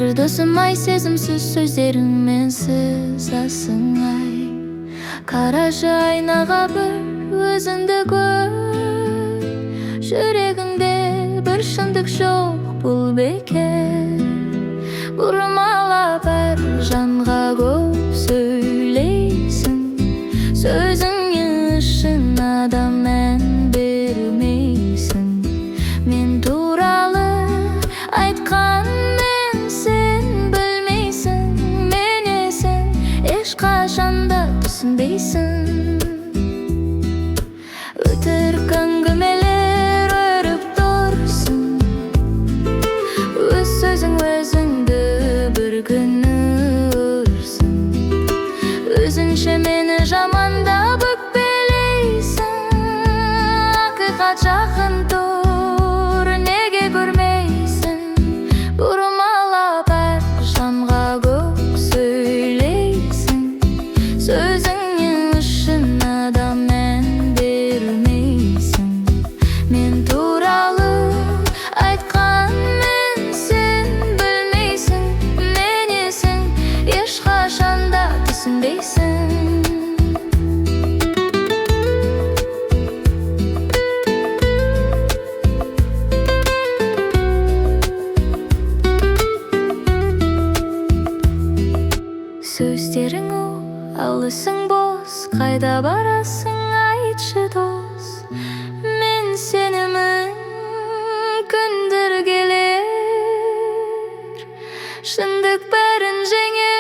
бір досым-ай, сезімсіз сөздеріңмен сызасың-ай. Қарашы айнаға бір өзіңді көр, жүрегіңде бір шындық жоқ, бұл бекер. Бұрмалап әр жанға көп сөйлейсің, сөзіңе шын адам мән бермейсің. Мен туралы айтқанмен сен білмейсің, менесің, ешқашанда түсінбейсің. Өтірік әңгімелер өріп тұрсың, өз сөзің өзіңді бір күні өрсің. Өзінше мені жамандап өкпелейсің, ақиқат жақын тұр, неге көрмейсің? Бұрмалап әр жанға көп сөйлейсің, сөзіңе үшін адам мән бермейсің. Мен туралы айтқанмен сен білмейсің, менесің, ешқашанда түсінбейсің. Сөздерің алысың бос, қайда барасың айтшы дос. Мен сенімін күндір келер, шындық бәрін жеңер.